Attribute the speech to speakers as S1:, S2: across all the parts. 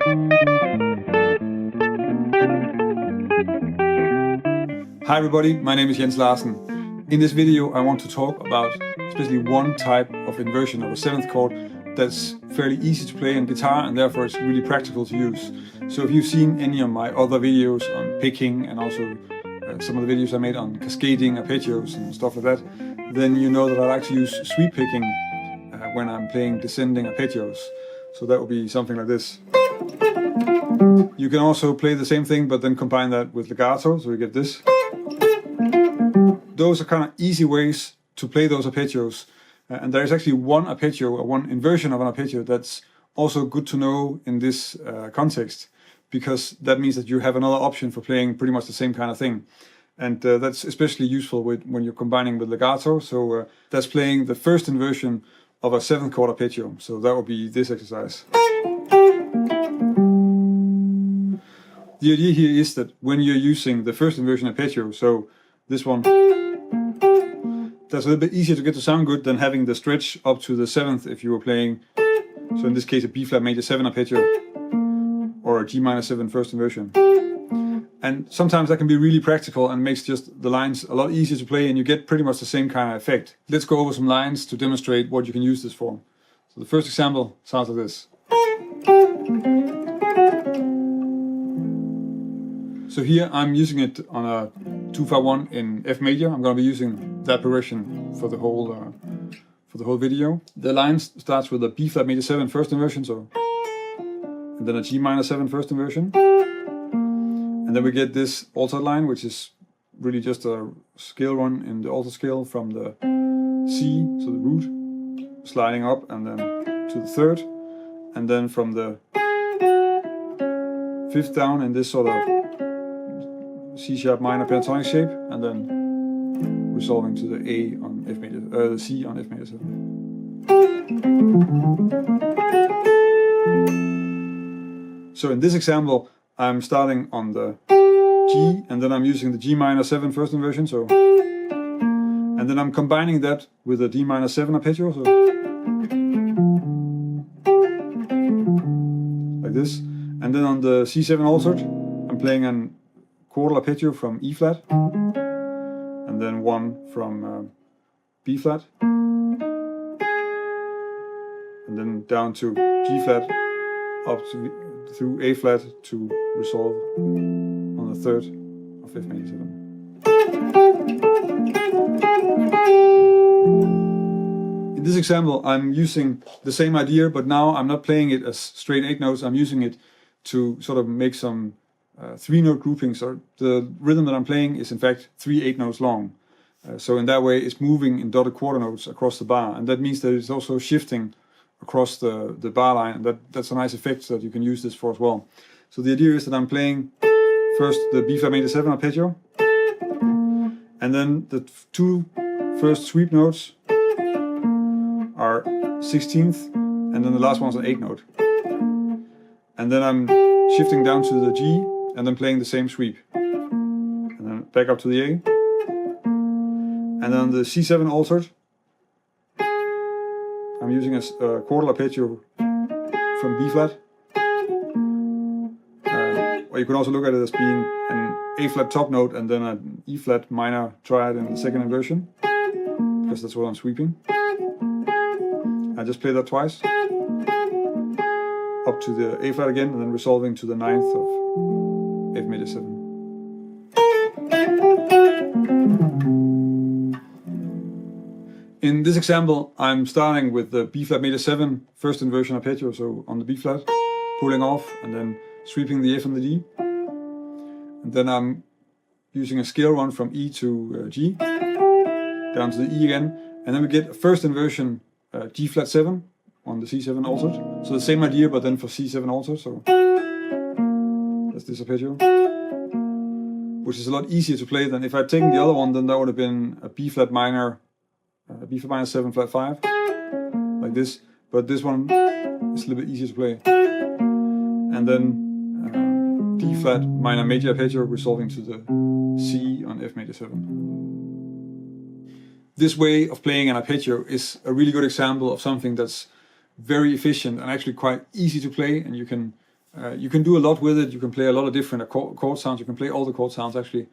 S1: Hi everybody, my name is Jens Larsen. In this video I want to talk about especially one type of inversion of a seventh chord that's fairly easy to play on guitar and therefore it's really practical to use. So if you've seen any of my other videos on picking and also some of the videos I made on cascading, arpeggios and stuff like that, then you know that I like to use sweep picking when I'm playing descending arpeggios. So that would be something like this. You can also play the same thing but then combine that with legato, so you get this. Those are kind of easy ways to play those arpeggios. And there is actually one arpeggio, or one inversion of an arpeggio that's also good to know in this context, because that means that you have another option for playing pretty much the same kind of thing. And that's especially useful when you're combining with legato. So that's playing the first inversion of a seventh chord arpeggio. So that would be this exercise. The idea here is that when you're using the first inversion arpeggio, so this one, that's a little bit easier to get to sound good than having the stretch up to the seventh if you were playing, so in this case a B flat major 7 arpeggio or a G minor 7 first inversion. And sometimes that can be really practical and makes just the lines a lot easier to play and you get pretty much the same kind of effect. Let's go over some lines to demonstrate what you can use this for. So the first example sounds like this. So here I'm using it on a 2-5-1 in F major. I'm going to be using that progression for the whole video. The line starts with a B flat major 7 first inversion, so, and then a G minor 7 first inversion, and then we get this altered line, which is really just a scale run in the altered scale from the C, so the root, sliding up and then to the third, and then from the fifth down in this sort of C sharp minor pentatonic shape, and then resolving to the A on F major, the C on F major 7. So in this example, I'm starting on the G, and then I'm using the G minor 7 first inversion, so, and then I'm combining that with a D minor 7 arpeggio, so, like this, and then on the C7 altered, I'm playing an chord arpeggio from E flat, and then one from B flat, and then down to G flat, up to, through A flat to resolve on the third of F major 7. In this example, I'm using the same idea, but now I'm not playing it as straight 8 notes. I'm using it to sort of make some 3-note groupings. Or the rhythm that I'm playing is in fact 3 8 notes long. So in that way it's moving in dotted quarter notes across the bar, and that means that it's also shifting across the bar line, and that's a nice effect that you can use this for as well. So the idea is that I'm playing first the B flat major 7 arpeggio, and then the two first sweep notes are 16th, and then the last one's an 8 note. And then I'm shifting down to the G, and then playing the same sweep, and then back up to the A, and then the C7 altered, I'm using a chord arpeggio from B flat, or you can also look at it as being an A flat top note and then an E flat minor triad in the second inversion, because that's what I'm sweeping. I just play that twice, up to the A flat again, and then resolving to the 9th of F major 7. In this example, I'm starting with the B flat major 7 first inversion arpeggio, so on the B flat, pulling off and then sweeping the F and the D. And then I'm using a scale run from E to G, down to the E again, and then we get a first inversion G flat 7 on the C7 altered. So the same idea, but then for C7 altered. So that's this arpeggio, which is a lot easier to play than if I'd taken the other one. Then that would have been a B flat minor 7 flat 5, like this. But this one is a little bit easier to play. And then D flat minor major arpeggio resolving to the C on F major 7. This way of playing an arpeggio is a really good example of something that's very efficient and actually quite easy to play, and you can You can do a lot with it. You can play a lot of different chord sounds. You can play all the chord sounds actually,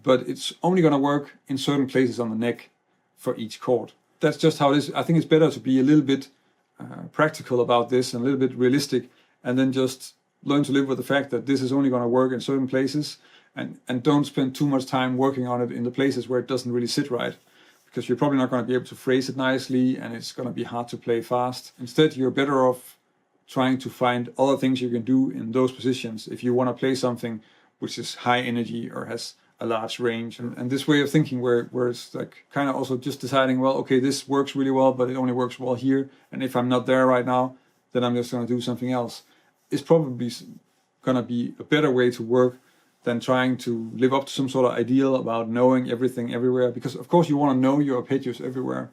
S1: but it's only going to work in certain places on the neck for each chord. That's just how it is. I think it's better to be a little bit practical about this and a little bit realistic, and then just learn to live with the fact that this is only going to work in certain places, and don't spend too much time working on it in the places where it doesn't really sit right, because you're probably not going to be able to phrase it nicely and it's going to be hard to play fast. Instead, you're better off trying to find other things you can do in those positions if you want to play something which is high energy or has a large range. And this way of thinking where it's like kind of also just deciding, well, okay, this works really well, but it only works well here, and if I'm not there right now, then I'm just going to do something else, is probably going to be a better way to work than trying to live up to some sort of ideal about knowing everything everywhere. Because of course you want to know your arpeggios everywhere,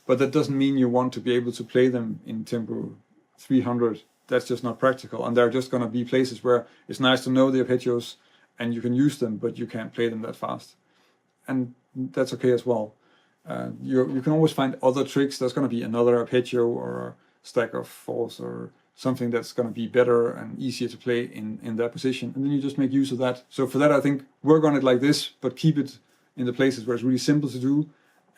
S1: but that doesn't mean you want to be able to play them in tempo 300. That's just not practical. And there are just going to be places where it's nice to know the arpeggios and you can use them, but you can't play them that fast. And that's okay as well. You can always find other tricks. There's going to be another arpeggio or a stack of fours or something that's going to be better and easier to play in that position, and then you just make use of that. So for that, I think work on it like this, but keep it in the places where it's really simple to do,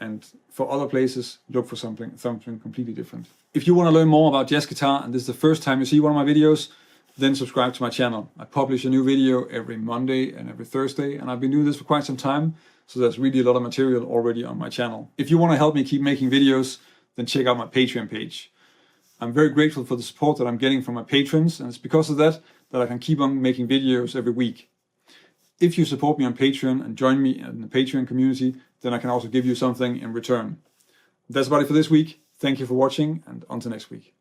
S1: and for other places, look for something completely different. If you want to learn more about jazz guitar, and this is the first time you see one of my videos, then subscribe to my channel. I publish a new video every Monday and every Thursday, and I've been doing this for quite some time, so there's really a lot of material already on my channel. If you want to help me keep making videos, then check out my Patreon page. I'm very grateful for the support that I'm getting from my patrons, and it's because of that I can keep on making videos every week. If you support me on Patreon and join me in the Patreon community, then I can also give you something in return. That's about it for this week. Thank you for watching, and until next week.